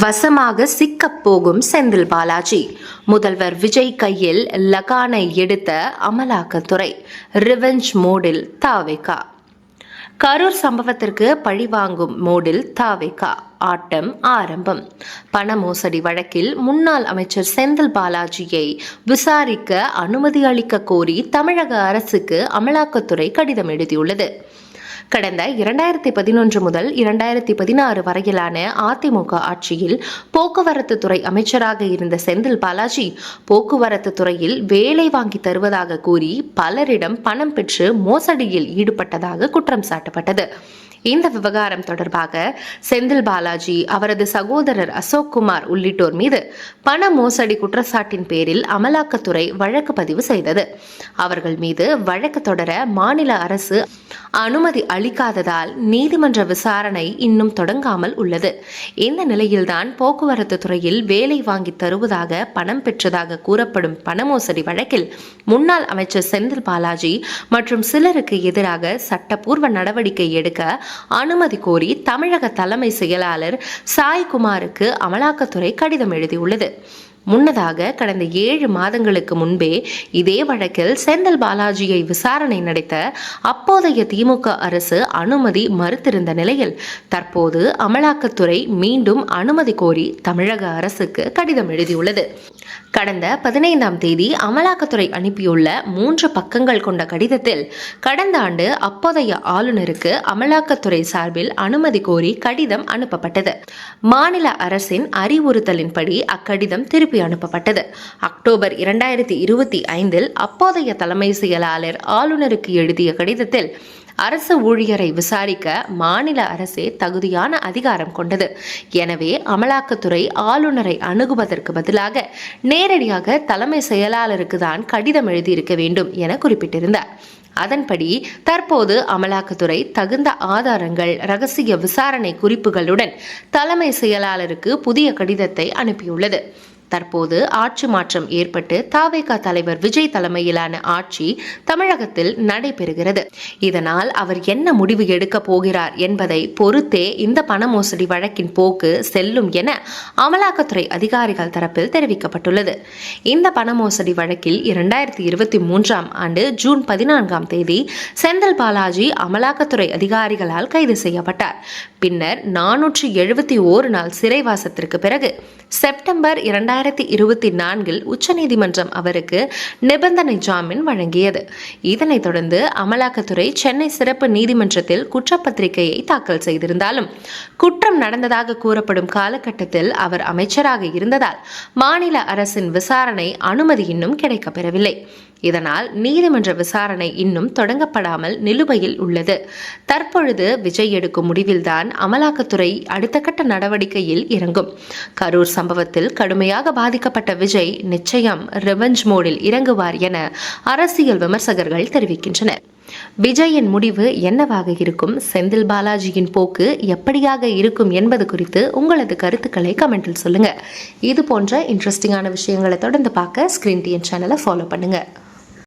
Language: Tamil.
வசமாக சிக்கப் போகும் செந்தில் பாலாஜி. முதல்வர் விஜய் கையில் லகானை எடுத்த அமலாக்கத்துறை. ரிவெஞ்ச் மோடில் தாவேகா. கரூர் சம்பவத்திற்கு பழிவாங்கும் மோடில் தாவேகா. ஆட்டம் ஆரம்பம். பண மோசடி வழக்கில் முன்னாள் அமைச்சர் செந்தில் பாலாஜியை விசாரிக்க அனுமதி அளிக்க கோரி தமிழக அரசுக்கு அமலாக்கத்துறை கடிதம் எழுதியுள்ளது. கடந்த 2011 முதல் 2016 வரையிலான அதிமுக ஆட்சியில் போக்குவரத்து துறை அமைச்சராக இருந்த செந்தில் பாலாஜி போக்குவரத்து துறையில் வேலை வாங்கி தருவதாக கூறி பலரிடம் பணம் பெற்று மோசடியில் ஈடுபட்டதாக குற்றம் சாட்டப்பட்டது. இந்த விவகாரம் தொடர்பாக செந்தில் பாலாஜி, அவரது சகோதரர் அசோக் குமார் உள்ளிட்டோர் மீது பண மோசடி குற்றச்சாட்டின் பேரில் அமலாக்கத்துறை வழக்கு பதிவு செய்தது. அவர்கள் மீது வழக்கு தொடர மாநில அரசு அனுமதி அளிக்காததால் நீதிமன்ற விசாரணை இன்னும் தொடங்காமல் உள்ளது. இந்த நிலையில்தான் போக்குவரத்து துறையில் வேலை வாங்கி தருவதாக பணம் பெற்றதாக கூறப்படும் பண மோசடி வழக்கில் முன்னாள் அமைச்சர் செந்தில் பாலாஜி மற்றும் சிலருக்கு எதிராக சட்டப்பூர்வ நடவடிக்கை எடுக்க அனுமதி கோரி தமிழக தலைமை செயலாளர் சாய்குமாருக்கு அமலாக்கத்துறை கடிதம் எழுதியுள்ளது. முன்னதாக கடந்த 7 மாதங்களுக்கு முன்பே இதே வழக்கில் செந்தில் பாலாஜியை விசாரணை நடத்த அப்போதைய திமுக அரசு அனுமதி மறுத்திருந்த நிலையில் தற்போது அமலாக்கத்துறை மீண்டும் அனுமதி கோரி தமிழக அரசுக்கு கடிதம் எழுதியுள்ளது. கடந்த 15ஆம் தேதி அமலாக்கத்துறை அனுப்பியுள்ள 3 பக்கங்கள் கொண்ட கடிதத்தில் கடந்த ஆண்டு அப்போதைய ஆளுநருக்கு அமலாக்கத்துறை சார்பில் அனுமதி கோரி கடிதம் அனுப்பப்பட்டது. மாநில அரசின் அறிவுறுத்தலின்படி அக்கடிதம் திருப்பி அனுப்பப்பட்டது. அக்டோபர் 2025 அப்போதைய தலைமை செயலாளர் ஆளுநருக்கு எழுதிய கடிதத்தில் அரசு ஊழியரை விசாரிக்க மாநில அரசே தகுதியான அதிகாரம் கொண்டது. எனவே அமலாக்கத்துறை ஆளுநரை அணுகுவதற்கு பதிலாக நேரடியாக தலைமை செயலாளருக்கு தான் கடிதம் எழுதியிருக்க வேண்டும் என குறிப்பிட்டிருந்தார். அதன்படி தற்போது அமலாக்கத்துறை தகுந்த ஆதாரங்கள், ரகசிய விசாரணை குறிப்புகளுடன் தலைமை செயலாளருக்கு புதிய கடிதத்தை அனுப்பியுள்ளது. தற்போது ஆட்சி மாற்றம் ஏற்பட்டு தாவேகா தலைவர் விஜய் தலைமையிலான ஆட்சி தமிழகத்தில் நடைபெறுகிறது. இதனால் அவர் என்ன முடிவு எடுக்க போகிறார் என்பதை பொறுத்தே இந்த பண மோசடி வழக்கின் போக்கு செல்லும் என அமலாக்கத்துறை அதிகாரிகள் தரப்பில் தெரிவிக்கப்பட்டுள்ளது. இந்த பண மோசடி வழக்கில் 2023ஆம் ஆண்டு ஜூன் 14ஆம் தேதி செந்தில் பாலாஜி அமலாக்கத்துறை அதிகாரிகளால் கைது செய்யப்பட்டார். பின்னர் 471 நாள் சிறைவாசத்திற்கு பிறகு செப்டம்பர் 2024 உச்சநீதிமன்றம் அவருக்கு நிபந்தனை ஜாமீன் வழங்கியது. இதனைத் தொடர்ந்து அமலாக்கத்துறை சென்னை சிறப்பு நீதிமன்றத்தில் குற்றப்பத்திரிகையை தாக்கல் செய்திருந்தாலும் குற்றம் நடந்ததாக கூறப்படும் காலகட்டத்தில் அவர் அமைச்சராக இருந்ததால் மாநில அரசின் விசாரணை அனுமதி இன்னும் கிடைக்கப்பெறவில்லை. இதனால் நீதிமன்ற விசாரணை இன்னும் தொடங்கப்படாமல் நிலுவையில் உள்ளது. தற்பொழுது விஜய் எடுக்கும் முடிவில்தான் அமலாக்கத்துறை அடுத்த கட்ட நடவடிக்கையில் இறங்கும். கரூர் சம்பவத்தில் கடுமையாக பாதிக்கப்பட்ட விஜய் நிச்சயம் ரிவெஞ்ச் மோடில் இறங்குவார் என அரசியல் விமர்சகர்கள் தெரிவிக்கின்றனர். விஜயின் முடிவு என்னவாக இருக்கும், செந்தில் பாலாஜியின் போக்கு எப்படியாக இருக்கும் என்பது குறித்து உங்களது கருத்துக்களை கமெண்டில் சொல்லுங்க. இது போன்ற இன்ட்ரெஸ்டிங்கான விஷயங்களை தொடர்ந்து பார்க்க ஸ்கிரீன் டிஎன் சேனலை ஃபாலோ பண்ணுங்க.